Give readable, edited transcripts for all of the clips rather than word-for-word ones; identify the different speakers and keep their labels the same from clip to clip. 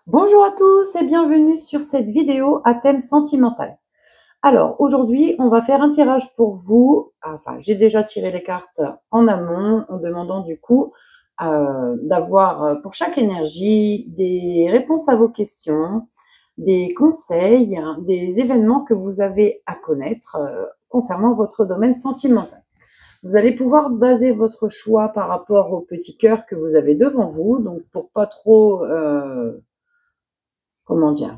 Speaker 1: Bonjour à tous et bienvenue sur cette vidéo à thème sentimental. Alors aujourd'hui, on va faire un tirage pour vous. Enfin, j'ai déjà tiré les cartes en amont en demandant du coup d'avoir pour chaque énergie des réponses à vos questions, des conseils, des événements que vous avez à connaître concernant votre domaine sentimental. Vous allez pouvoir baser votre choix par rapport au petit cœur que vous avez devant vous. Donc pour pas trop, comment dire,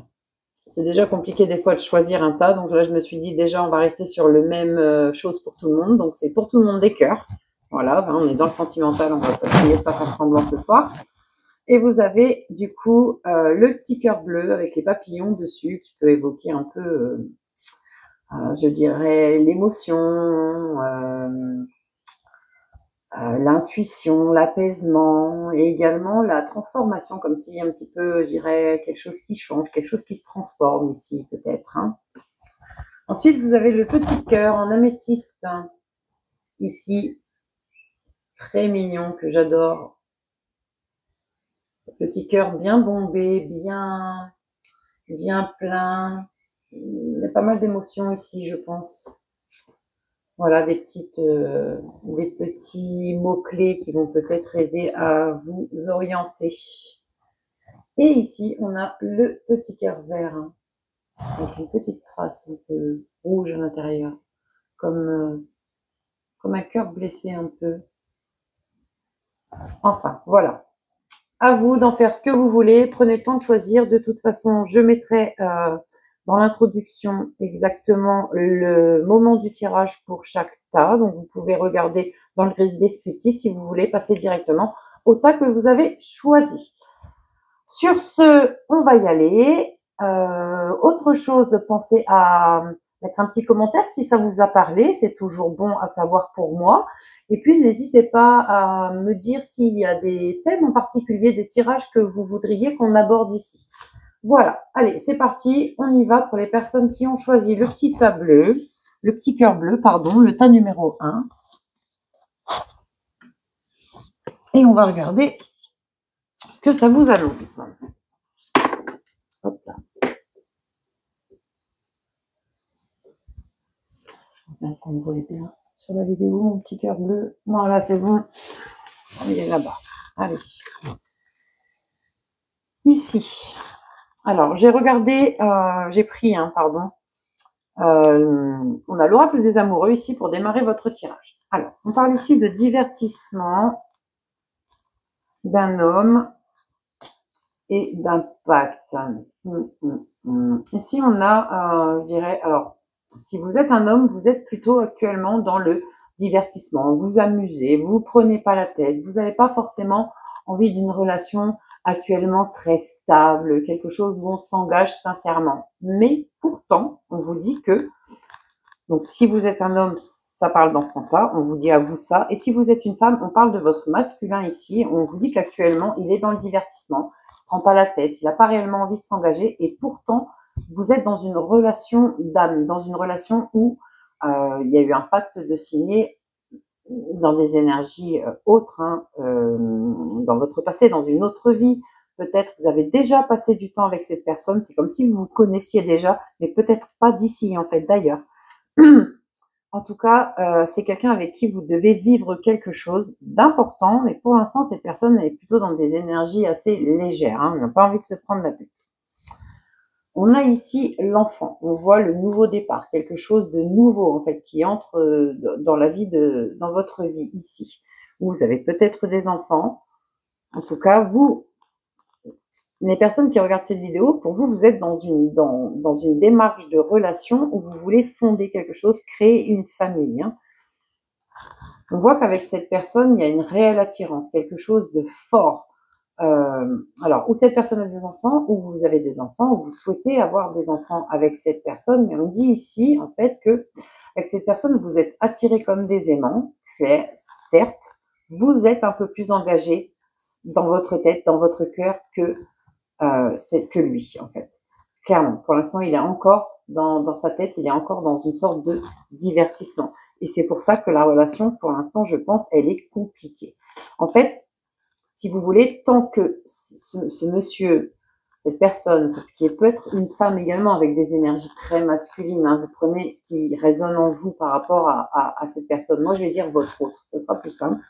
Speaker 1: c'est déjà compliqué des fois de choisir un tas. Donc là, je me suis dit déjà, on va rester sur le même chose pour tout le monde. Donc c'est pour tout le monde des cœurs. Voilà, on est dans le sentimental, on va essayer de pas faire semblant ce soir. Et vous avez du coup le petit cœur bleu avec les papillons dessus qui peut évoquer un peu, je dirais, l'émotion, l'intuition, l'apaisement et également la transformation, comme si un petit peu, je dirais, quelque chose qui change, quelque chose qui se transforme ici peut-être. Ensuite, vous avez le petit cœur en améthyste, ici, très mignon, que j'adore. Petit cœur bien bombé, bien plein. Il y a pas mal d'émotions ici, je pense. Voilà, des petits mots-clés qui vont peut-être aider à vous orienter. Et ici, on a le petit cœur vert, avec une petite trace un peu rouge à l'intérieur, comme un cœur blessé un peu. Enfin, voilà. À vous d'en faire ce que vous voulez. Prenez le temps de choisir. De toute façon, je mettrai dans l'introduction exactement le moment du tirage pour chaque tas. Donc, vous pouvez regarder dans le grid descriptif si vous voulez passer directement au tas que vous avez choisi. Sur ce, on va y aller. Autre chose, pensez à mettre un petit commentaire si ça vous a parlé. C'est toujours bon à savoir pour moi. Et puis, n'hésitez pas à me dire s'il y a des thèmes en particulier, des tirages que vous voudriez qu'on aborde ici. Voilà. Allez, c'est parti. On y va pour les personnes qui ont choisi le petit tas bleu, le petit cœur bleu, pardon, le tas numéro 1. Et on va regarder ce que ça vous annonce. Hop là. Qu'on me voit bien sur la vidéo, mon petit cœur bleu. Voilà, c'est bon. Il est là-bas. Allez. Ici. Alors, j'ai regardé, j'ai pris, pardon. On a l'oracle des amoureux ici pour démarrer votre tirage. Alors, on parle ici de divertissement, d'un homme et d'impact. Ici, on a, je dirais, alors, si vous êtes un homme, vous êtes plutôt actuellement dans le divertissement. Vous amusez, vous prenez pas la tête, vous n'avez pas forcément envie d'une relation actuellement très stable, quelque chose où on s'engage sincèrement. Mais pourtant, on vous dit que, donc si vous êtes un homme, ça parle dans ce sens-là, on vous dit à vous ça. Et si vous êtes une femme, on parle de votre masculin ici, on vous dit qu'actuellement, il est dans le divertissement, il ne prend pas la tête, il n'a pas réellement envie de s'engager, et pourtant, vous êtes dans une relation d'âme, dans une relation où il y a eu un pacte de signer dans des énergies autres, dans votre passé, dans une autre vie. Peut-être vous avez déjà passé du temps avec cette personne, c'est comme si vous vous connaissiez déjà, mais peut-être pas d'ici en fait, d'ailleurs. En tout cas, c'est quelqu'un avec qui vous devez vivre quelque chose d'important, mais pour l'instant, cette personne est plutôt dans des énergies assez légères, elle n'a pas envie de se prendre la tête. On a ici l'enfant, on voit le nouveau départ, quelque chose de nouveau en fait qui entre dans la vie dans votre vie ici. Vous avez peut-être des enfants, en tout cas vous, les personnes qui regardent cette vidéo, pour vous, vous êtes dans une démarche de relation où vous voulez fonder quelque chose, créer une famille. On voit qu'avec cette personne, il y a une réelle attirance, quelque chose de fort. Alors, ou cette personne a des enfants, ou vous avez des enfants, ou vous souhaitez avoir des enfants avec cette personne, mais on dit ici, en fait, que avec cette personne, vous êtes attirés comme des aimants, mais certes, vous êtes un peu plus engagé dans votre tête, dans votre cœur que lui, en fait. Clairement, pour l'instant, il est encore dans sa tête, il est encore dans une sorte de divertissement. Et c'est pour ça que la relation, pour l'instant, je pense, elle est compliquée. En fait, si vous voulez, tant que ce monsieur cette personne, qui peut être une femme également avec des énergies très masculines, hein, vous prenez ce qui résonne en vous par rapport à cette personne. Moi, je vais dire votre autre, ce sera plus simple.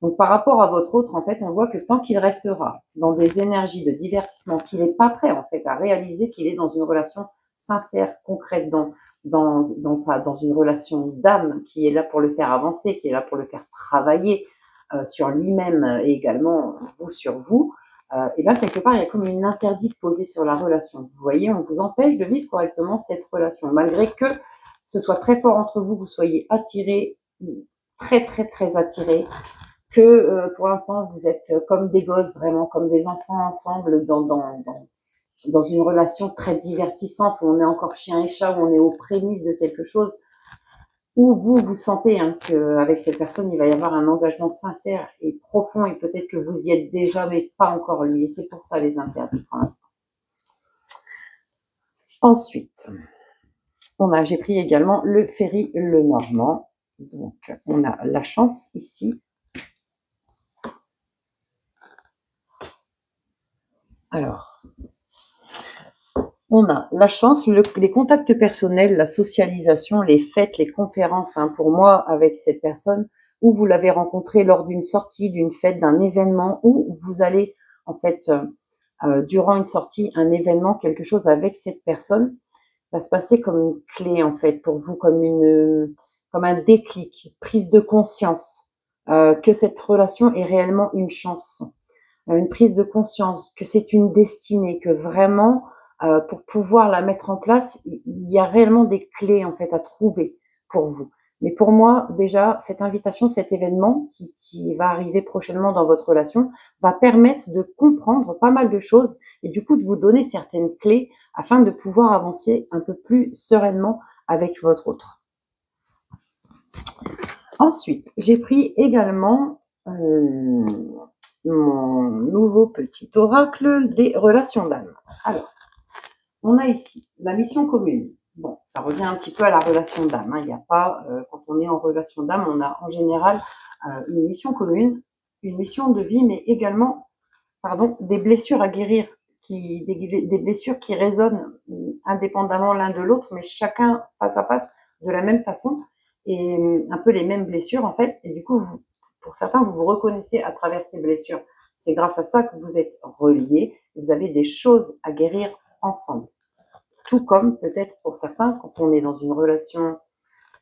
Speaker 1: Donc, par rapport à votre autre, en fait, on voit que tant qu'il restera dans des énergies de divertissement, qu'il n'est pas prêt, en fait, à réaliser qu'il est dans une relation sincère, concrète, dans une relation d'âme qui est là pour le faire avancer, qui est là pour le faire travailler sur lui-même et également vous sur vous, et bien quelque part, il y a comme une interdite posée sur la relation. Vous voyez, on vous empêche de vivre correctement cette relation, malgré que ce soit très fort entre vous, vous soyez attirés, très très très attirés, que pour l'instant vous êtes comme des gosses, vraiment comme des enfants ensemble dans une relation très divertissante où on est encore chien et chat, où on est aux prémices de quelque chose, où vous sentez hein, qu'avec cette personne il va y avoir un engagement sincère et profond et peut-être que vous y êtes déjà mais pas encore lui, et c'est pour ça les interdits pour l'instant. Ensuite, j'ai pris également le Ferry le Normand, donc on a la chance ici. Alors, on a la chance, les contacts personnels, la socialisation, les fêtes, les conférences, hein, pour moi, avec cette personne, où vous l'avez rencontré lors d'une sortie, d'une fête, d'un événement, où vous allez, en fait, durant une sortie, un événement, quelque chose avec cette personne, va se passer comme une clé, en fait, pour vous, comme un déclic, prise de conscience, que cette relation est réellement une chance. Une prise de conscience que c'est une destinée, que vraiment, pour pouvoir la mettre en place, il y a réellement des clés en fait à trouver pour vous. Mais pour moi, déjà, cette invitation, cet événement qui va arriver prochainement dans votre relation, va permettre de comprendre pas mal de choses et du coup de vous donner certaines clés afin de pouvoir avancer un peu plus sereinement avec votre autre. Ensuite, j'ai pris également mon nouveau petit oracle des relations d'âme. Alors, on a ici la mission commune. Bon, ça revient un petit peu à la relation d'âme. Hein. Il n'y a pas, quand on est en relation d'âme, on a en général une mission commune, une mission de vie, mais également, des blessures à guérir, des blessures qui résonnent indépendamment l'un de l'autre, mais chacun face à face de la même façon, et un peu les mêmes blessures en fait. Et du coup, pour certains, vous vous reconnaissez à travers ces blessures. C'est grâce à ça que vous êtes reliés, vous avez des choses à guérir ensemble. Tout comme peut-être pour certains, quand on est dans une relation,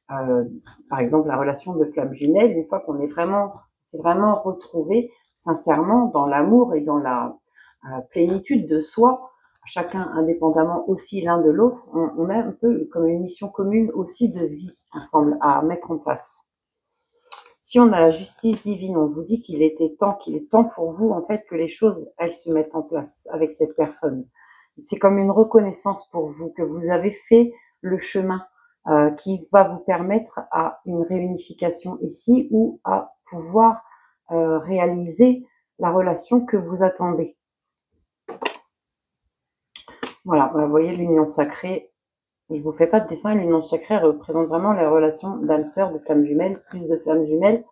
Speaker 1: par exemple la relation de flamme jumelle, une fois qu'on s'est vraiment retrouvé sincèrement dans l'amour et dans la plénitude de soi, chacun indépendamment aussi l'un de l'autre, on a un peu comme une mission commune aussi de vie ensemble à mettre en place. Si on a la justice divine, on vous dit qu'il est temps pour vous, en fait, que les choses, elles se mettent en place avec cette personne. C'est comme une reconnaissance pour vous, que vous avez fait le chemin qui va vous permettre à une réunification ici ou à pouvoir réaliser la relation que vous attendez. Voilà, vous voyez l'union sacrée. Je vous fais pas de dessin, l'union sacrée représente vraiment les relations d'âme-sœur, de flammes jumelles, plus de flammes jumelles.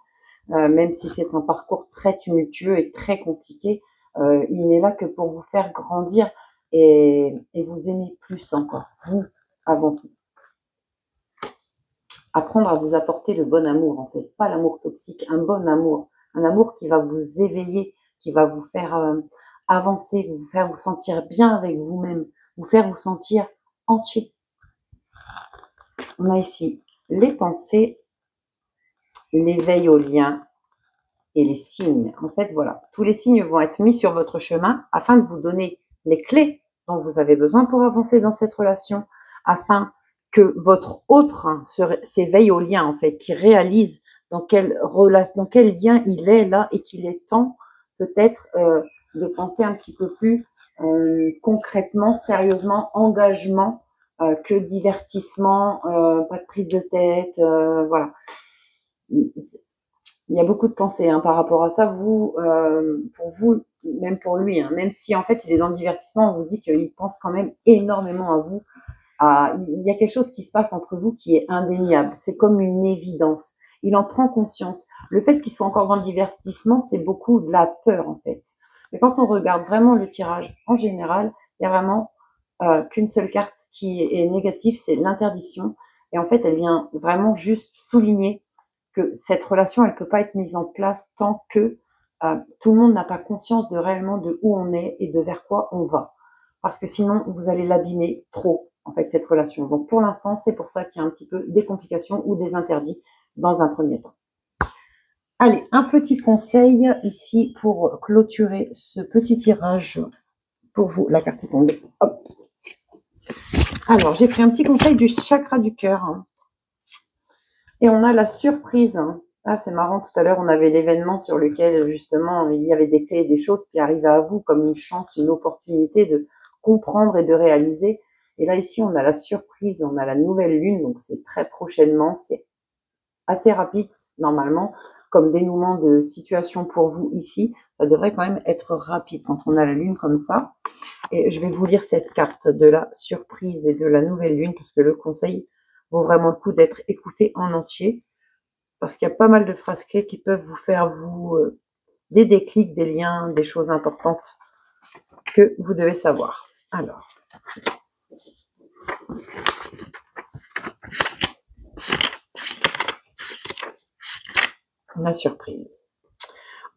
Speaker 1: Même si c'est un parcours très tumultueux et très compliqué, il n'est là que pour vous faire grandir et vous aimer plus encore, vous avant tout. Apprendre à vous apporter le bon amour en fait, pas l'amour toxique, un bon amour, un amour qui va vous éveiller, qui va vous faire avancer, vous faire vous sentir bien avec vous-même, vous faire vous sentir entier. On a ici les pensées, l'éveil au lien et les signes. En fait, voilà, tous les signes vont être mis sur votre chemin afin de vous donner les clés dont vous avez besoin pour avancer dans cette relation, afin que votre autre s'éveille au lien, en fait, qui réalise dans quel lien il est là et qu'il est temps peut-être de penser un petit peu plus concrètement, sérieusement, engagement que divertissement, pas de prise de tête, voilà. Il y a beaucoup de pensées hein, par rapport à ça. Pour vous, même pour lui, hein, même si en fait il est dans le divertissement, on vous dit qu'il pense quand même énormément à vous. Il y a quelque chose qui se passe entre vous qui est indéniable. C'est comme une évidence. Il en prend conscience. Le fait qu'il soit encore dans le divertissement, c'est beaucoup de la peur en fait. Mais quand on regarde vraiment le tirage en général, il y a vraiment qu'une seule carte qui est négative, c'est l'interdiction. Et en fait, elle vient vraiment juste souligner que cette relation, elle peut pas être mise en place tant que tout le monde n'a pas conscience de réellement de où on est et de vers quoi on va. Parce que sinon, vous allez l'abîmer trop, en fait, cette relation. Donc, pour l'instant, c'est pour ça qu'il y a un petit peu des complications ou des interdits dans un premier temps. Allez, un petit conseil ici pour clôturer ce petit tirage pour vous. La carte est tombée. Hop. Alors, j'ai pris un petit conseil du chakra du cœur. Et on a la surprise. Ah, c'est marrant, tout à l'heure, on avait l'événement sur lequel, justement, il y avait des clés, des choses qui arrivaient à vous comme une chance, une opportunité de comprendre et de réaliser. Et là, ici, on a la surprise, on a la nouvelle lune, donc c'est très prochainement, c'est assez rapide, normalement, comme dénouement de situation pour vous ici. Ça devrait quand même être rapide quand on a la lune comme ça. Et je vais vous lire cette carte de la surprise et de la nouvelle lune, parce que le conseil vaut vraiment le coup d'être écouté en entier, parce qu'il y a pas mal de phrases clés qui peuvent vous faire des déclics, des liens, des choses importantes que vous devez savoir. Alors, la surprise.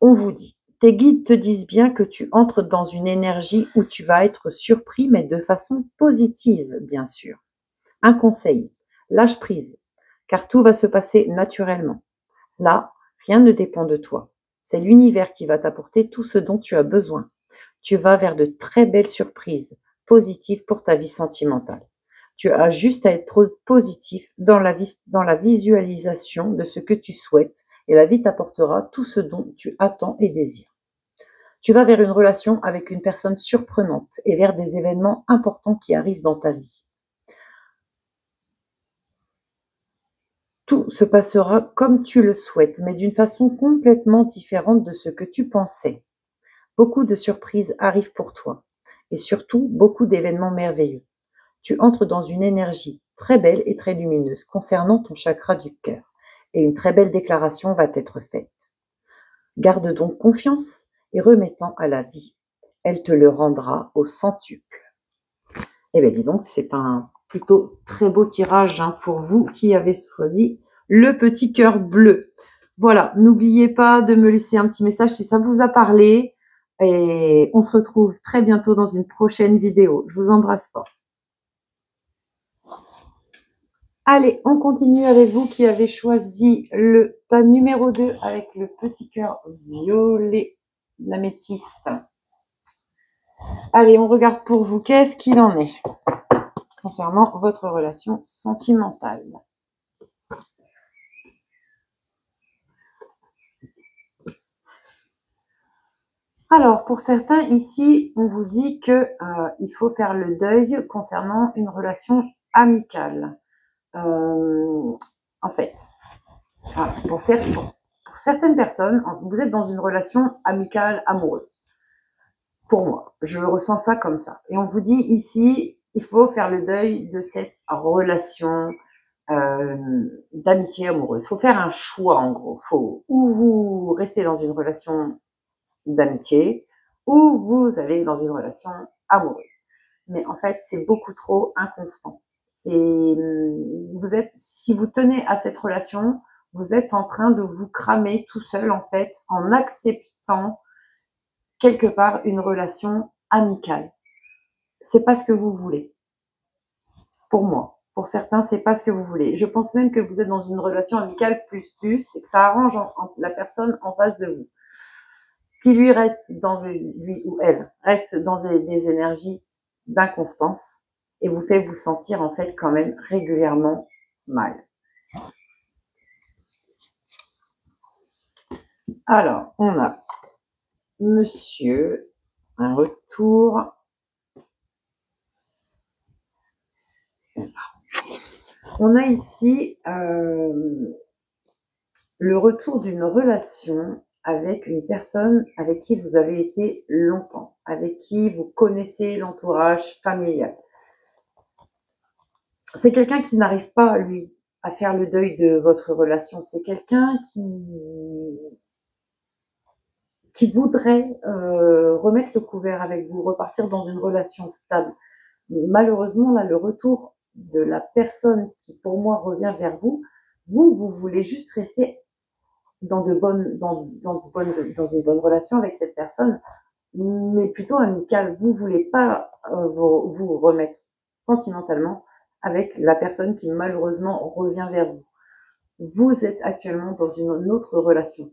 Speaker 1: On vous dit, tes guides te disent bien que tu entres dans une énergie où tu vas être surpris, mais de façon positive, bien sûr. Un conseil, lâche prise, car tout va se passer naturellement. Là, rien ne dépend de toi. C'est l'univers qui va t'apporter tout ce dont tu as besoin. Tu vas vers de très belles surprises, positives pour ta vie sentimentale. Tu as juste à être positif dans la visualisation de ce que tu souhaites et la vie t'apportera tout ce dont tu attends et désires. Tu vas vers une relation avec une personne surprenante et vers des événements importants qui arrivent dans ta vie. Tout se passera comme tu le souhaites, mais d'une façon complètement différente de ce que tu pensais. Beaucoup de surprises arrivent pour toi, et surtout beaucoup d'événements merveilleux. Tu entres dans une énergie très belle et très lumineuse concernant ton chakra du cœur, et une très belle déclaration va être faite. Garde donc confiance et remets-en à la vie. Elle te le rendra au centuple. Eh bien, dis donc, c'est un plutôt très beau tirage pour vous qui avez choisi le petit cœur bleu. Voilà, n'oubliez pas de me laisser un petit message si ça vous a parlé. Et on se retrouve très bientôt dans une prochaine vidéo. Je vous embrasse fort. Allez, on continue avec vous qui avez choisi le tas numéro 2 avec le petit cœur violet, l'améthyste. Allez, on regarde pour vous. Qu'est-ce qu'il en est concernant votre relation sentimentale? Alors, pour certains, ici, on vous dit que il faut faire le deuil concernant une relation amicale. En fait, pour certaines personnes, vous êtes dans une relation amicale, amoureuse. Pour moi, je ressens ça comme ça. Et on vous dit ici, il faut faire le deuil de cette relation d'amitié amoureuse. Il faut faire un choix, en gros. Faut ou vous restez dans une relation d'amitié, ou vous allez dans une relation amoureuse. Mais en fait, c'est beaucoup trop inconstant. Si vous tenez à cette relation, vous êtes en train de vous cramer tout seul, en fait, en acceptant quelque part une relation amicale. C'est pas ce que vous voulez. Pour moi. Pour certains, c'est pas ce que vous voulez. Je pense même que vous êtes dans une relation amicale plus, et que ça arrange la personne en face de vous. Qui lui ou elle reste dans des énergies d'inconstance et vous fait vous sentir en fait quand même régulièrement mal. Alors, on a monsieur, un retour. On a ici le retour d'une relation avec une personne avec qui vous avez été longtemps, avec qui vous connaissez l'entourage familial. C'est quelqu'un qui n'arrive pas, lui, à faire le deuil de votre relation. C'est quelqu'un qui qui voudrait remettre le couvert avec vous, repartir dans une relation stable. Malheureusement, là, le retour de la personne qui, pour moi, revient vers vous, vous voulez juste rester dans une bonne relation avec cette personne, mais plutôt amicale. Vous voulez pas vous remettre sentimentalement avec la personne qui, malheureusement, revient vers vous. Vous êtes actuellement dans une autre relation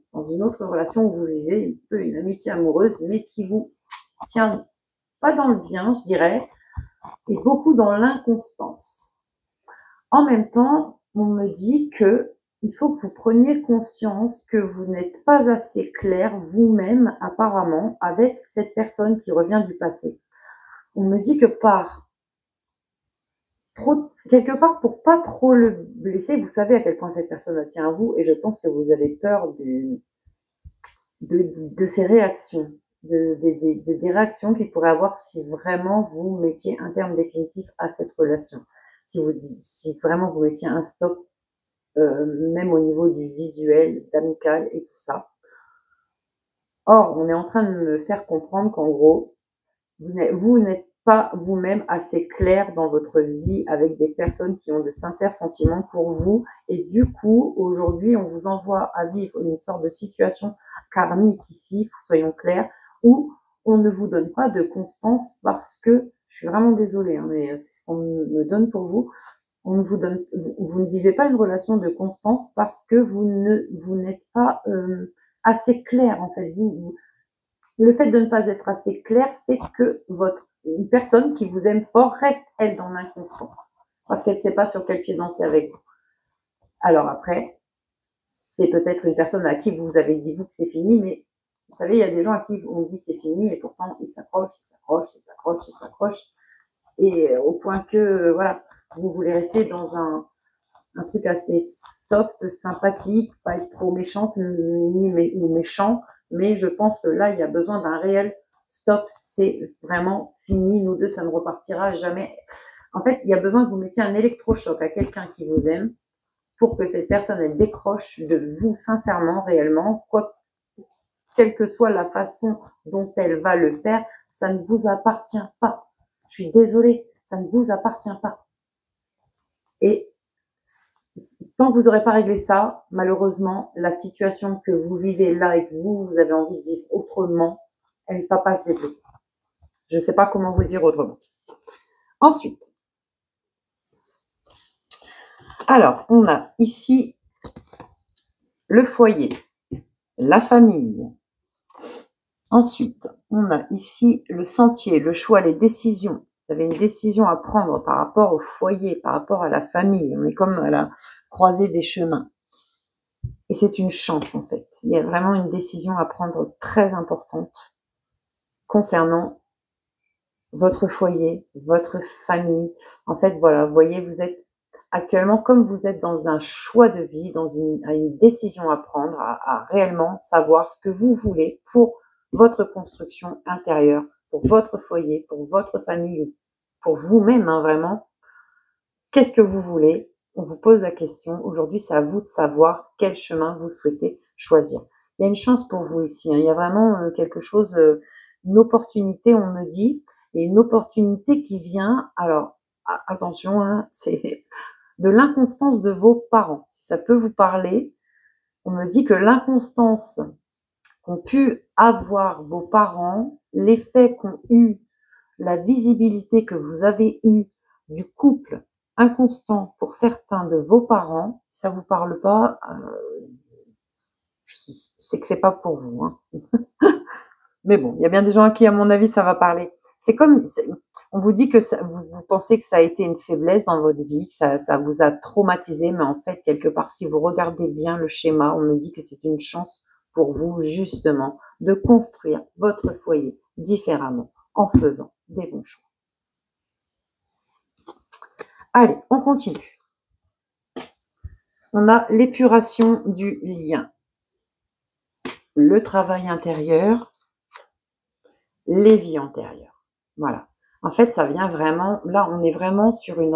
Speaker 1: où vous vivez un peu une amitié amoureuse, mais qui vous tient pas dans le bien, je dirais, et beaucoup dans l'inconstance. En même temps, on me dit que il faut que vous preniez conscience que vous n'êtes pas assez clair vous-même, apparemment, avec cette personne qui revient du passé. On me dit que quelque part, pour pas trop le blesser, vous savez à quel point cette personne tient à vous, et je pense que vous avez peur de ces réactions, des réactions qu'il pourrait avoir si vraiment vous mettiez un terme définitif à cette relation. Si vraiment vous mettiez un stop, même au niveau du visuel, d'amical et tout ça. Or, on est en train de me faire comprendre qu'en gros, vous n'êtes pas vous-même assez clair dans votre vie avec des personnes qui ont de sincères sentiments pour vous. Et du coup, aujourd'hui, on vous envoie à vivre une sorte de situation karmique ici, soyons clairs, où on ne vous donne pas de constance parce que, je suis vraiment désolée, hein, mais c'est ce qu'on me donne pour vous, vous ne vivez pas une relation de constance parce que vous n'êtes pas assez clair en fait. Le fait de ne pas être assez clair fait que une personne qui vous aime fort reste elle dans l'inconstance parce qu'elle ne sait pas sur quel pied danser avec vous. Alors après, c'est peut-être une personne à qui vous avez dit vous que c'est fini, mais vous savez, il y a des gens à qui on dit c'est fini et pourtant ils s'accrochent, et au point que voilà, vous voulez rester dans un truc assez soft, sympathique, pas être trop méchante ni méchant, mais je pense que là, il y a besoin d'un réel stop, c'est vraiment fini, nous deux, ça ne repartira jamais. En fait, il y a besoin que vous mettiez un électrochoc à quelqu'un qui vous aime pour que cette personne, elle décroche de vous sincèrement, réellement, quelle que soit la façon dont elle va le faire, ça ne vous appartient pas. Je suis désolée, ça ne vous appartient pas. Et tant que vous n'aurez pas réglé ça, malheureusement, la situation que vous vivez là et que vous avez envie de vivre autrement, elle ne va pas se débloquer. Je ne sais pas comment vous le dire autrement. Ensuite, alors, on a ici le foyer, la famille. Ensuite, on a ici le sentier, le choix, les décisions. Vous avez une décision à prendre par rapport au foyer, par rapport à la famille. On est comme à la croisée des chemins. Et c'est une chance, en fait. Il y a vraiment une décision à prendre très importante concernant votre foyer, votre famille. En fait, voilà, vous voyez, vous êtes actuellement, comme vous êtes dans un choix de vie, dans une décision à prendre, à réellement savoir ce que vous voulez pour votre construction intérieure, pour votre foyer, pour votre famille, pour vous-même, hein, vraiment. Qu'est-ce que vous voulez? On vous pose la question. Aujourd'hui, c'est à vous de savoir quel chemin vous souhaitez choisir. Il y a une chance pour vous ici, hein. Il y a vraiment quelque chose, une opportunité, on me dit, et une opportunité qui vient, alors, attention, hein, c'est de l'inconstance de vos parents. Si ça peut vous parler, on me dit que l'inconstance qu'ont pu avoir vos parents, l'effet qu'ont eu, la visibilité que vous avez eue du couple inconstant pour certains de vos parents, si ça vous parle pas, c'est que c'est pas pour vous, hein. Mais bon, il y a bien des gens à qui, à mon avis, ça va parler. C'est comme, on vous dit que vous pensez que ça a été une faiblesse dans votre vie, que ça vous a traumatisé, mais en fait, quelque part, si vous regardez bien le schéma, on me dit que c'est une chance pour vous, justement, de construire votre foyer différemment, en faisant des bons choix. Allez, on continue. On a l'épuration du lien, le travail intérieur, les vies antérieures. Voilà. En fait, ça vient vraiment, là, on est vraiment sur une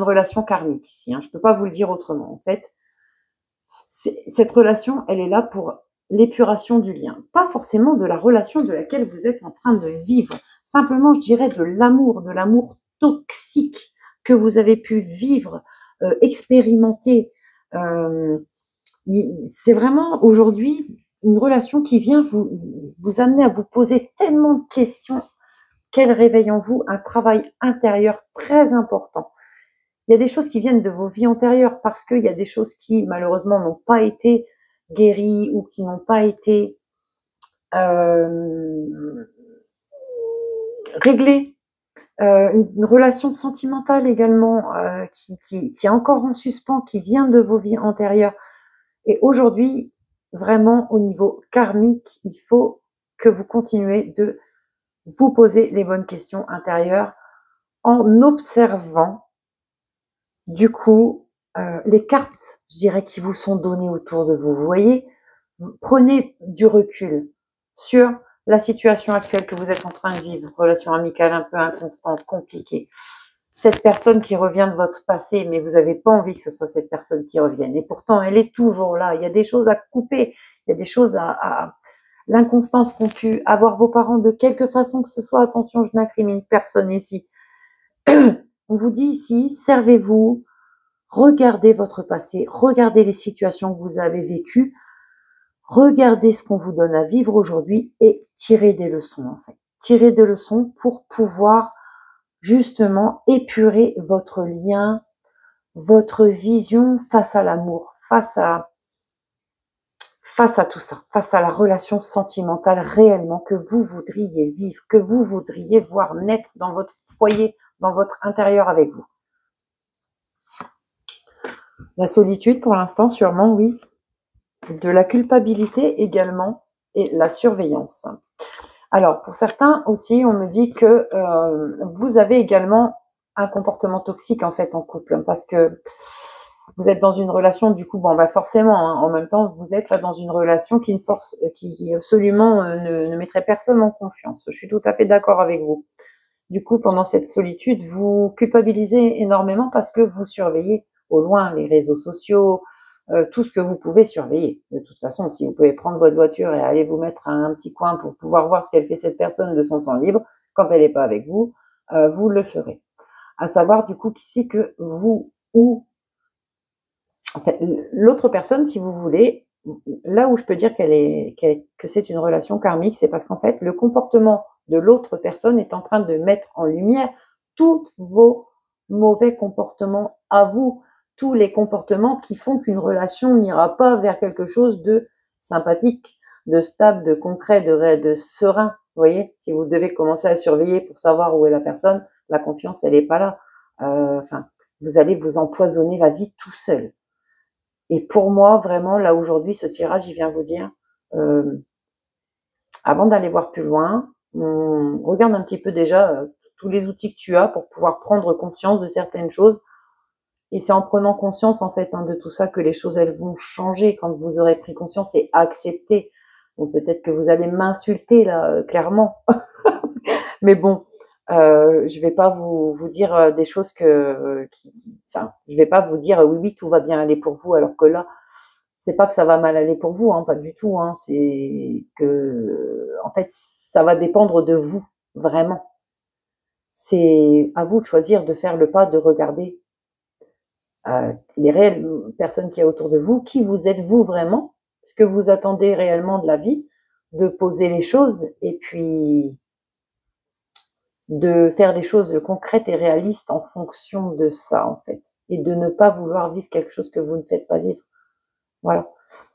Speaker 1: relation karmique ici, hein. Je peux pas vous le dire autrement. En fait, cette relation, elle est là pour l'épuration du lien. Pas forcément de la relation de laquelle vous êtes en train de vivre. Simplement, je dirais de l'amour toxique que vous avez pu vivre, expérimenter. C'est vraiment aujourd'hui une relation qui vient vous amener à vous poser tellement de questions. Quel réveil en vous, un travail intérieur très important. Il y a des choses qui viennent de vos vies antérieures parce qu'il y a des choses qui malheureusement n'ont pas été guéries ou qui n'ont pas été réglées. Une relation sentimentale également qui est encore en suspens, qui vient de vos vies antérieures. Et aujourd'hui, vraiment au niveau karmique, il faut que vous continuez de vous poser les bonnes questions intérieures en observant du coup les cartes, je dirais, qui vous sont données autour de vous. Vous voyez, prenez du recul sur la situation actuelle que vous êtes en train de vivre, relation amicale un peu inconstante, compliquée. Cette personne qui revient de votre passé, mais vous n'avez pas envie que ce soit cette personne qui revienne. Et pourtant, elle est toujours là. Il y a des choses à couper, il y a des choses à l'inconstance qu'ont pu avoir vos parents de quelque façon que ce soit. Attention, je n'incrimine personne ici. On vous dit ici, servez-vous, regardez votre passé, regardez les situations que vous avez vécues, regardez ce qu'on vous donne à vivre aujourd'hui et tirez des leçons en fait. Tirez des leçons pour pouvoir justement épurer votre lien, votre vision face à l'amour, face à tout ça, face à la relation sentimentale réellement que vous voudriez vivre, que vous voudriez voir naître dans votre foyer, dans votre intérieur avec vous. La solitude pour l'instant, sûrement oui. De la culpabilité également et la surveillance. Alors, pour certains aussi, on me dit que vous avez également un comportement toxique en fait en couple, parce que vous êtes dans une relation, du coup, bon, bah forcément, hein, en même temps, vous êtes là dans une relation qui absolument ne mettrait personne en confiance. Je suis tout à fait d'accord avec vous. Du coup, pendant cette solitude, vous culpabilisez énormément parce que vous surveillez au loin les réseaux sociaux, tout ce que vous pouvez surveiller. De toute façon, si vous pouvez prendre votre voiture et aller vous mettre à un petit coin pour pouvoir voir ce qu'elle fait cette personne de son temps libre, quand elle n'est pas avec vous, vous le ferez. À savoir du coup qu'ici que vous ou en fait, l'autre personne, si vous voulez, là où je peux dire que c'est une relation karmique, c'est parce qu'en fait, le comportement de l'autre personne est en train de mettre en lumière tous vos mauvais comportements à vous, tous les comportements qui font qu'une relation n'ira pas vers quelque chose de sympathique, de stable, de concret, de serein. Vous voyez, si vous devez commencer à surveiller pour savoir où est la personne, la confiance, elle n'est pas là. Vous allez vous empoisonner la vie tout seul. Et pour moi, vraiment, là aujourd'hui, ce tirage, il vient vous dire, avant d'aller voir plus loin, regarde un petit peu déjà tous les outils que tu as pour pouvoir prendre conscience de certaines choses. Et c'est en prenant conscience, en fait, de tout ça que les choses, elles vont changer quand vous aurez pris conscience et accepté. Donc peut-être que vous allez m'insulter, là, clairement. Mais bon, je vais pas vous dire des choses je vais pas vous dire oui, tout va bien aller pour vous, alors que là, c'est pas que ça va mal aller pour vous, hein, pas du tout, hein, c'est que, en fait, ça va dépendre de vous, vraiment. C'est à vous de choisir de faire le pas, de regarder les réelles personnes qu'il y a autour de vous, qui vous êtes vous vraiment, ce que vous attendez réellement de la vie, de poser les choses et puis de faire des choses concrètes et réalistes en fonction de ça, en fait, et de ne pas vouloir vivre quelque chose que vous ne faites pas vivre. Voilà.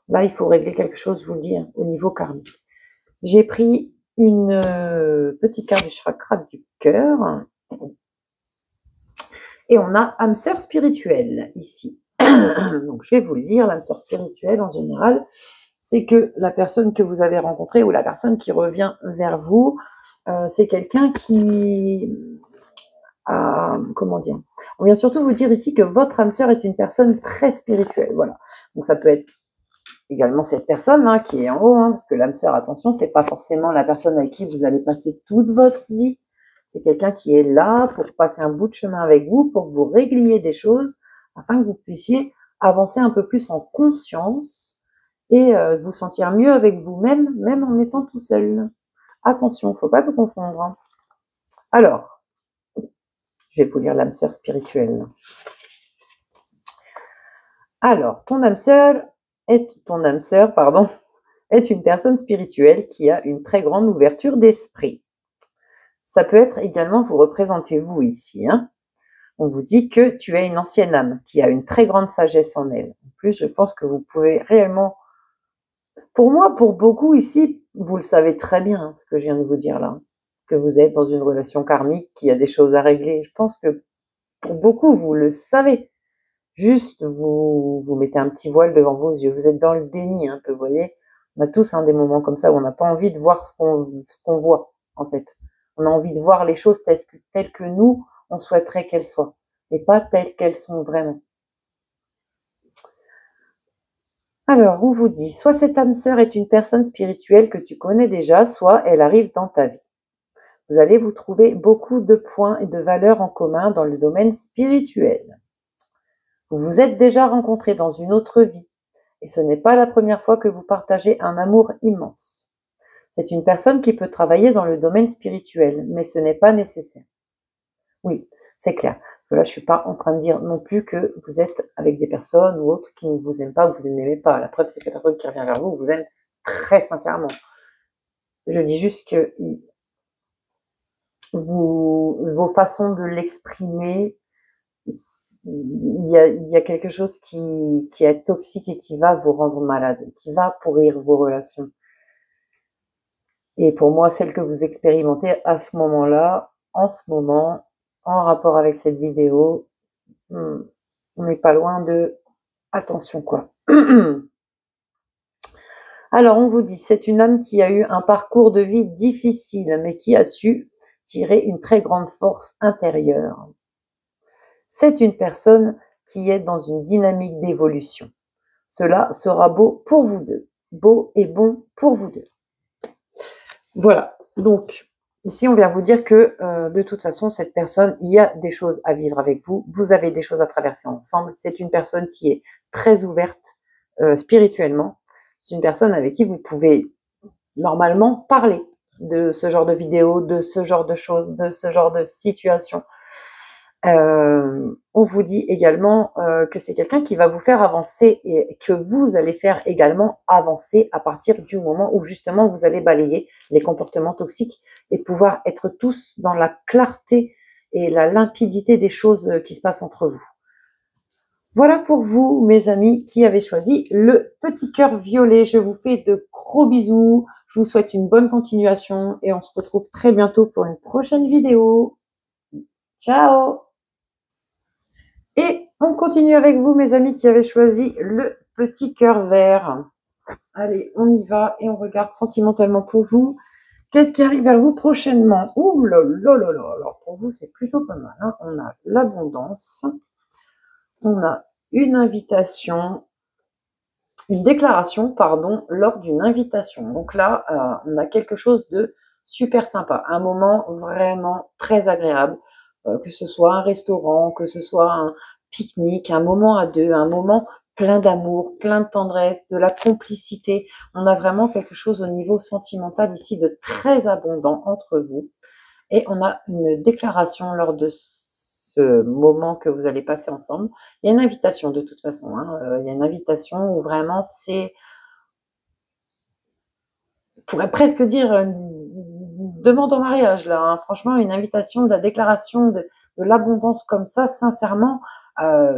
Speaker 1: Là, il faut régler quelque chose, je vous le dis, hein, au niveau karmique. J'ai pris une petite carte du chakra du cœur. Et on a âme sœur spirituelle ici. Donc, je vais vous le dire, l'âme sœur spirituelle, en général, c'est que la personne que vous avez rencontrée ou la personne qui revient vers vous, c'est quelqu'un qui comment dire, on vient surtout vous dire ici que votre âme sœur est une personne très spirituelle, voilà. Donc ça peut être également cette personne hein, qui est en haut, hein, parce que l'âme sœur, attention, c'est pas forcément la personne avec qui vous allez passer toute votre vie. C'est quelqu'un qui est là pour passer un bout de chemin avec vous, pour que vous régliez des choses, afin que vous puissiez avancer un peu plus en conscience et vous sentir mieux avec vous-même, même en étant tout seul. Attention, il ne faut pas tout confondre, hein. Alors, je vais vous lire l'âme sœur spirituelle. Alors, ton âme sœur est une personne spirituelle qui a une très grande ouverture d'esprit. Ça peut être également, vous représentez vous ici, hein. On vous dit que tu es une ancienne âme qui a une très grande sagesse en elle. En plus, je pense que vous pouvez réellement, pour moi, pour beaucoup ici, vous le savez très bien, hein, ce que je viens de vous dire là, que vous êtes dans une relation karmique, qu'il y a des choses à régler. Je pense que pour beaucoup, vous le savez. Juste, vous mettez un petit voile devant vos yeux. Vous êtes dans le déni un peu, vous voyez. On a tous des moments comme ça où on n'a pas envie de voir ce qu'on voit, en fait. On a envie de voir les choses telles que nous, on souhaiterait qu'elles soient, et pas telles qu'elles sont vraiment. Alors, on vous dit, soit cette âme sœur est une personne spirituelle que tu connais déjà, soit elle arrive dans ta vie. Vous allez vous trouver beaucoup de points et de valeurs en commun dans le domaine spirituel. Vous vous êtes déjà rencontrés dans une autre vie, et ce n'est pas la première fois que vous partagez un amour immense. C'est une personne qui peut travailler dans le domaine spirituel, mais ce n'est pas nécessaire. Oui, c'est clair. Parce que là, je suis pas en train de dire non plus que vous êtes avec des personnes ou autres qui ne vous aiment pas ou que vous n'aimez pas. La preuve, c'est que la personne qui revient vers vous vous aime très sincèrement. Je dis juste que vos façons de l'exprimer, il y a quelque chose qui est toxique et qui va vous rendre malade, qui va pourrir vos relations. Et pour moi, celle que vous expérimentez à ce moment-là, en ce moment, en rapport avec cette vidéo, on n'est pas loin de attention quoi. Alors on vous dit, c'est une âme qui a eu un parcours de vie difficile, mais qui a su tirer une très grande force intérieure. C'est une personne qui est dans une dynamique d'évolution. Cela sera beau pour vous deux. Beau et bon pour vous deux. Voilà. Donc, ici, on vient vous dire que, de toute façon, cette personne, il y a des choses à vivre avec vous. Vous avez des choses à traverser ensemble. C'est une personne qui est très ouverte spirituellement. C'est une personne avec qui vous pouvez normalement parler de ce genre de vidéos, de ce genre de choses, de ce genre de situations. On vous dit également que c'est quelqu'un qui va vous faire avancer et que vous allez faire également avancer à partir du moment où justement vous allez balayer les comportements toxiques et pouvoir être tous dans la clarté et la limpidité des choses qui se passent entre vous. Voilà pour vous, mes amis, qui avez choisi le petit cœur violet. Je vous fais de gros bisous. Je vous souhaite une bonne continuation et on se retrouve très bientôt pour une prochaine vidéo. Ciao! Et on continue avec vous, mes amis, qui avez choisi le petit cœur vert. Allez, on y va et on regarde sentimentalement pour vous. Qu'est-ce qui arrive vers vous prochainement? Ouh là là là là. Alors, pour vous, c'est plutôt pas mal, hein. On a l'abondance. On a une invitation, une déclaration, pardon, lors d'une invitation. Donc là, on a quelque chose de super sympa. Un moment vraiment très agréable. Que ce soit un restaurant, que ce soit un pique-nique, un moment à deux, un moment plein d'amour, plein de tendresse, de la complicité. On a vraiment quelque chose au niveau sentimental ici de très abondant entre vous. Et on a une déclaration lors de ce moment que vous allez passer ensemble. Il y a une invitation de toute façon, hein. Il y a une invitation où vraiment c'est, on pourrait presque dire une demande en mariage là, hein. Franchement, une invitation, de la déclaration de l'abondance comme ça, sincèrement,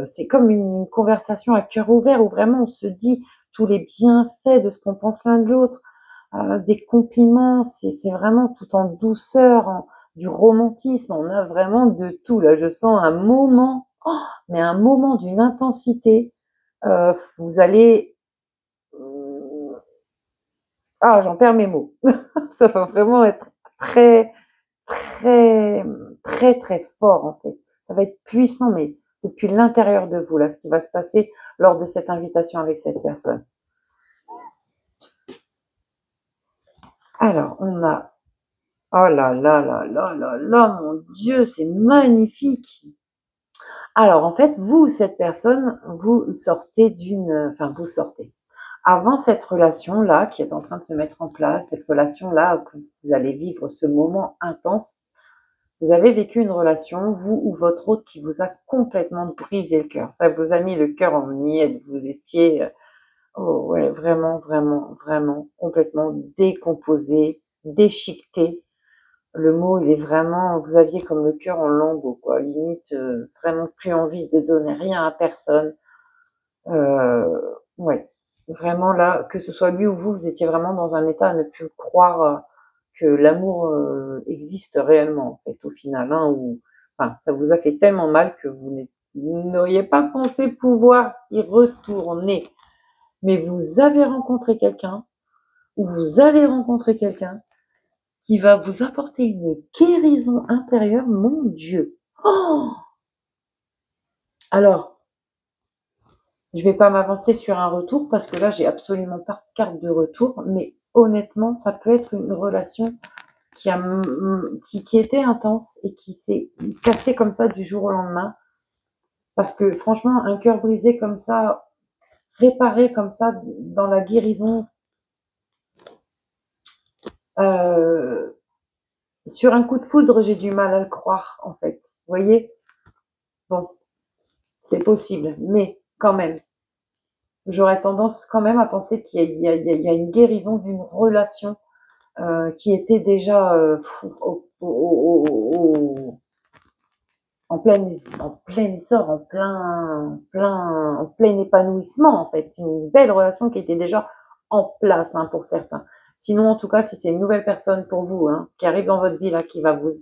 Speaker 1: c'est comme une conversation à cœur ouvert où vraiment on se dit tous les bienfaits de ce qu'on pense l'un de l'autre, des compliments, c'est vraiment tout en douceur, du romantisme, on a vraiment de tout là. Je sens un moment, mais un moment d'une intensité. Vous allez, j'en perds mes mots. Ça va vraiment être très, très, très, très fort, en fait. Ça va être puissant, mais depuis l'intérieur de vous, là, ce qui va se passer lors de cette invitation avec cette personne. Alors, on a, oh là là là là là là, mon Dieu, c'est magnifique. Alors, en fait, vous, cette personne, vous sortez d'une, enfin, vous sortez. avant cette relation-là qui est en train de se mettre en place, cette relation-là que vous allez vivre ce moment intense, vous avez vécu une relation, vous ou votre autre, qui vous a complètement brisé le cœur. Ça vous a mis le cœur en miettes. Vous étiez, oh ouais, vraiment, vraiment, vraiment complètement décomposé, déchiqueté. Le mot, il est vraiment, vous aviez comme le cœur en lambeaux, quoi. Limite, vraiment plus envie de donner rien à personne. Ouais, vraiment là, que ce soit lui ou vous, vous étiez vraiment dans un état à ne plus croire que l'amour existe réellement, en fait, au final, hein, ou, enfin, ça vous a fait tellement mal que vous n'auriez pas pensé pouvoir y retourner. Mais vous avez rencontré quelqu'un, ou vous allez rencontrer quelqu'un qui va vous apporter une guérison intérieure, mon Dieu. Oh, alors, je vais pas m'avancer sur un retour parce que là, j'ai absolument pas de carte de retour, mais honnêtement, ça peut être une relation qui était intense et qui s'est cassée comme ça du jour au lendemain. Parce que franchement, un cœur brisé comme ça, réparé comme ça dans la guérison, euh, sur un coup de foudre, j'ai du mal à le croire, en fait. Vous voyez? Bon, c'est possible, mais quand même, j'aurais tendance quand même à penser qu'il y a une guérison d'une relation qui était déjà en plein essor, en plein épanouissement, en fait. Une belle relation qui était déjà en place, hein, pour certains. Sinon, en tout cas, si c'est une nouvelle personne pour vous, hein, qui arrive dans votre vie, là, qui va vous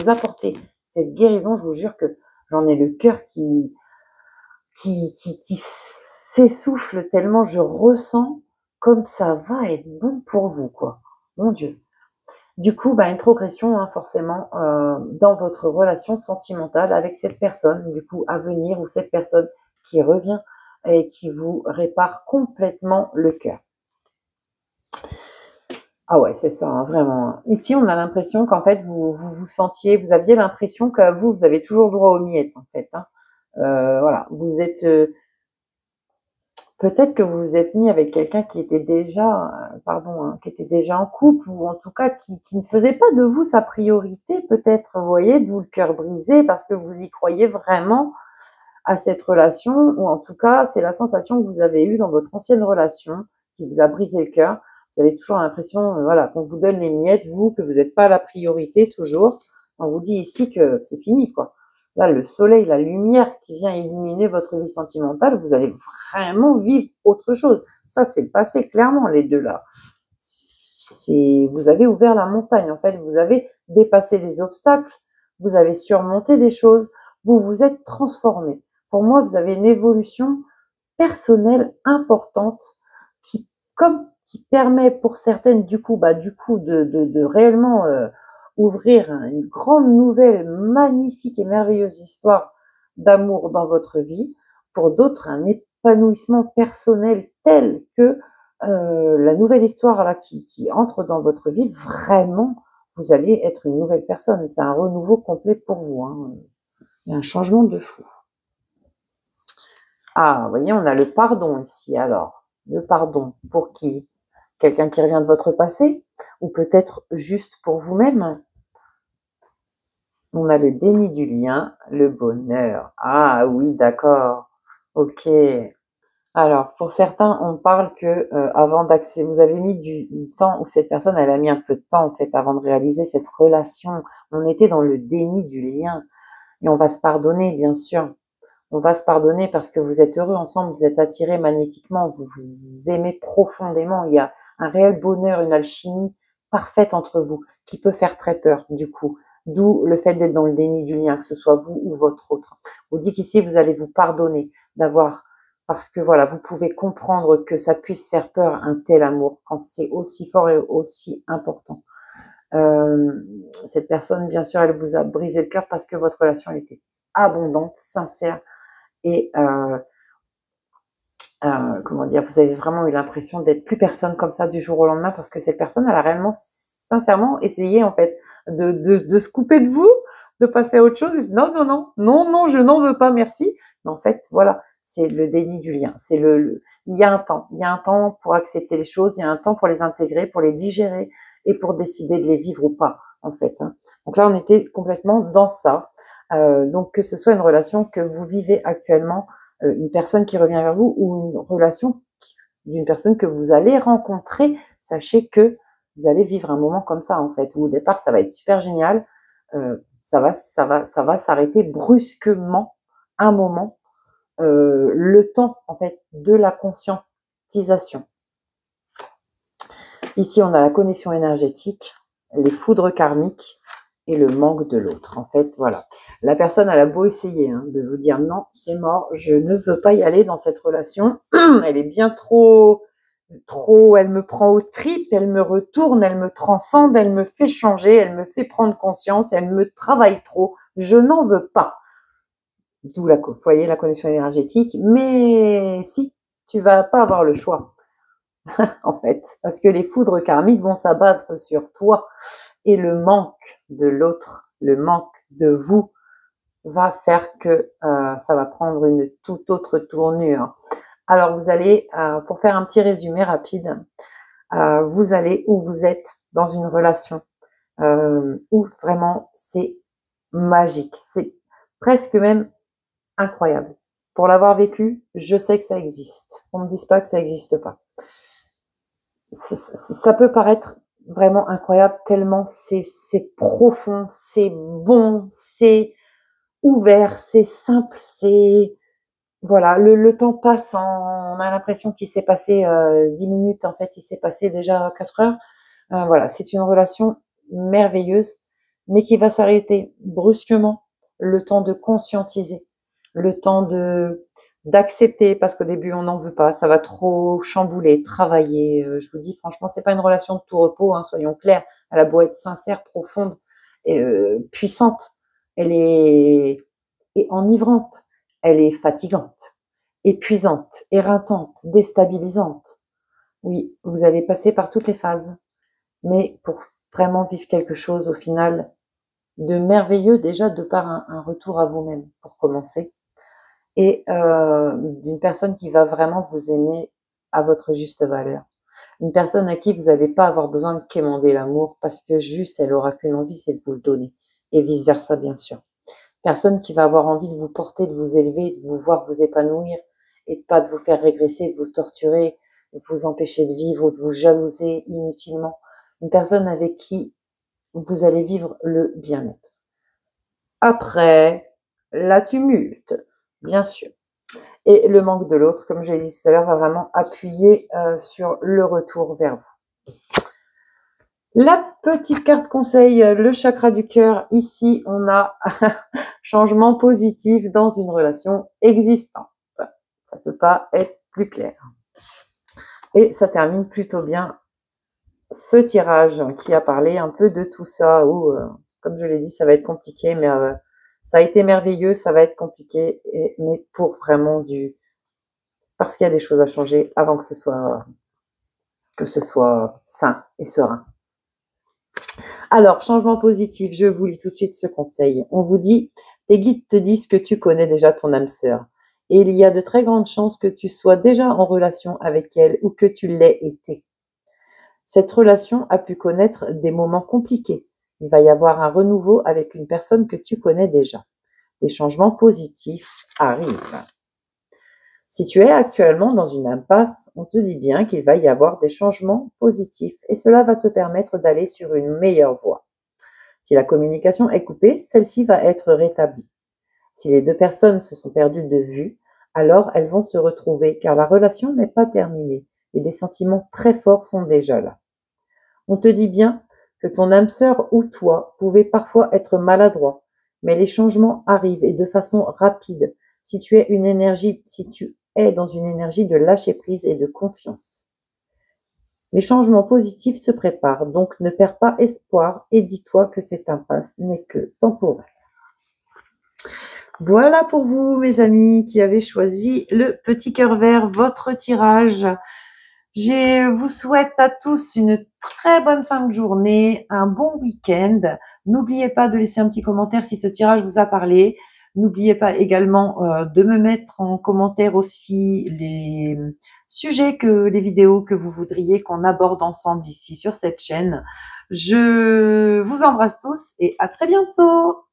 Speaker 1: apporter cette guérison, je vous jure que j'en ai le cœur qui s'essouffle tellement je ressens comme ça va être bon pour vous, quoi. Mon Dieu. Du coup, bah, une progression, hein, forcément, dans votre relation sentimentale avec cette personne, du coup, à venir, ou cette personne qui revient et qui vous répare complètement le cœur. Ah ouais, c'est ça, hein, vraiment. Ici, on a l'impression qu'en fait, vous aviez l'impression que vous avez toujours droit aux miettes, en fait, hein. Voilà, vous êtes, peut-être que vous vous êtes mis avec quelqu'un qui était déjà, pardon, hein, qui était déjà en couple, ou en tout cas qui ne faisait pas de vous sa priorité, peut-être, vous voyez, d'où le cœur brisé, parce que vous y croyez vraiment à cette relation, ou en tout cas, c'est la sensation que vous avez eue dans votre ancienne relation, qui vous a brisé le cœur. Vous avez toujours l'impression, voilà, qu'on vous donne les miettes, vous, que vous n'êtes pas la priorité toujours. On vous dit ici que c'est fini, quoi. Là, le soleil, la lumière qui vient illuminer votre vie sentimentale, vous allez vraiment vivre autre chose. Ça, c'est le passé, clairement, les deux là. Vous avez ouvert la montagne, en fait, vous avez dépassé des obstacles, vous avez surmonté des choses, vous vous êtes transformé. Pour moi, vous avez une évolution personnelle importante qui, qui permet pour certaines, du coup, de réellement ouvrir une grande nouvelle, magnifique et merveilleuse histoire d'amour dans votre vie. Pour d'autres, un épanouissement personnel tel que la nouvelle histoire là qui entre dans votre vie, vraiment, vous allez être une nouvelle personne. C'est un renouveau complet pour vous, hein. Il y a un changement de fou. Ah, vous voyez, on a le pardon ici, alors. Le pardon, pour qui? Quelqu'un qui revient de votre passé? Ou peut-être juste pour vous-même? On a le déni du lien, le bonheur. Ah oui, d'accord. Ok. Alors, pour certains, on parle que avant d'accéder, vous avez mis du temps, ou cette personne, elle a mis un peu de temps, en fait, avant de réaliser cette relation. On était dans le déni du lien. Et on va se pardonner, bien sûr. On va se pardonner parce que vous êtes heureux ensemble, vous êtes attirés magnétiquement, vous vous aimez profondément. Il y a un réel bonheur, une alchimie parfaite entre vous qui peut faire très peur, du coup. D'où le fait d'être dans le déni du lien, que ce soit vous ou votre autre. On dit qu'ici, vous allez vous pardonner d'avoir, parce que voilà, vous pouvez comprendre que ça puisse faire peur un tel amour quand c'est aussi fort et aussi important. Cette personne, bien sûr, elle vous a brisé le cœur parce que votre relation était abondante, sincère, et comment dire, vous avez vraiment eu l'impression d'être plus personne comme ça du jour au lendemain parce que cette personne, elle a réellement, sincèrement essayé en fait de se couper de vous, de passer à autre chose. Non, non, non, non, non, je n'en veux pas, merci. Mais en fait, voilà, c'est le déni du lien. C'est il y a un temps pour accepter les choses, il y a un temps pour les intégrer, pour les digérer et pour décider de les vivre ou pas, en fait. Hein. Donc là, on était complètement dans ça. Donc que ce soit une relation que vous vivez actuellement, une personne qui revient vers vous ou une relation d'une personne que vous allez rencontrer, sachez que vous allez vivre un moment comme ça, en fait, où au départ, ça va être super génial, ça va s'arrêter brusquement un moment, le temps, en fait, de la conscientisation. Ici, on a la connexion énergétique, les foudres karmiques et le manque de l'autre. En fait, voilà. La personne, elle a beau essayer de vous dire non, c'est mort, je ne veux pas y aller dans cette relation. Elle est bien trop, elle me prend aux tripes, elle me retourne, elle me transcende, elle me fait changer, elle me fait prendre conscience, elle me travaille trop. Je n'en veux pas. D'où vous voyez la connexion énergétique. Mais si, tu vas pas avoir le choix. En fait, parce que les foudres karmiques vont s'abattre sur toi et le manque de l'autre, le manque de vous va faire que ça va prendre une toute autre tournure. Alors vous allez, pour faire un petit résumé rapide, vous allez où vous êtes dans une relation où vraiment c'est magique, c'est presque même incroyable. Pour l'avoir vécu, je sais que ça existe. On me dise pas que ça n'existe pas. Ça peut paraître vraiment incroyable tellement c'est profond, c'est bon, c'est ouvert, c'est simple, c'est voilà, le temps passe, on a l'impression qu'il s'est passé 10 minutes, en fait il s'est passé déjà 4 heures. Voilà, c'est une relation merveilleuse, mais qui va s'arrêter brusquement, le temps de conscientiser, le temps d'accepter, parce qu'au début on n'en veut pas, ça va trop chambouler, travailler. Je vous dis franchement, c'est pas une relation de tout repos, soyons clairs. Elle a beau être sincère, profonde et puissante, elle est enivrante, elle est fatigante, épuisante, éreintante, déstabilisante. Oui, vous allez passer par toutes les phases, mais pour vraiment vivre quelque chose au final de merveilleux, déjà de par un retour à vous-même pour commencer, et d'une personne qui va vraiment vous aimer à votre juste valeur. Une personne à qui vous n'allez pas avoir besoin de quémander l'amour parce que juste elle aura qu'une envie, c'est de vous le donner. Et vice versa, bien sûr. Personne qui va avoir envie de vous porter, de vous élever, de vous voir vous épanouir et pas de vous faire régresser, de vous torturer, de vous empêcher de vivre ou de vous jalouser inutilement. Une personne avec qui vous allez vivre le bien-être. Après, la tumulte, bien sûr. Et le manque de l'autre, comme je l'ai dit tout à l'heure, va vraiment appuyer sur le retour vers vous. La petite carte conseil, le chakra du cœur. Ici, on a changement positif dans une relation existante. Ça peut pas être plus clair. Et ça termine plutôt bien ce tirage qui a parlé un peu de tout ça, où, comme je l'ai dit, ça va être compliqué, mais ça a été merveilleux, ça va être compliqué, mais pour vraiment parce qu'il y a des choses à changer avant que ce soit sain et serein. Alors, changement positif, je vous lis tout de suite ce conseil. On vous dit, tes guides te disent que tu connais déjà ton âme sœur. Et il y a de très grandes chances que tu sois déjà en relation avec elle ou que tu l'aies été. Cette relation a pu connaître des moments compliqués. Il va y avoir un renouveau avec une personne que tu connais déjà. Des changements positifs arrivent. Si tu es actuellement dans une impasse, on te dit bien qu'il va y avoir des changements positifs et cela va te permettre d'aller sur une meilleure voie. Si la communication est coupée, celle-ci va être rétablie. Si les deux personnes se sont perdues de vue, alors elles vont se retrouver car la relation n'est pas terminée et des sentiments très forts sont déjà là. On te dit bien que ton âme sœur ou toi pouvez parfois être maladroit, mais les changements arrivent et de façon rapide si tu es dans une énergie de lâcher prise et de confiance. Les changements positifs se préparent, donc ne perds pas espoir et dis-toi que cette impasse n'est que temporaire. Voilà pour vous, mes amis, qui avez choisi le petit cœur vert, votre tirage. Je vous souhaite à tous une très bonne fin de journée, un bon week-end. N'oubliez pas de laisser un petit commentaire si ce tirage vous a parlé.
Speaker 2: N'oubliez pas également de me mettre en commentaire aussi les sujets les vidéos que vous voudriez qu'on aborde ensemble ici sur cette chaîne. Je vous embrasse tous et à très bientôt!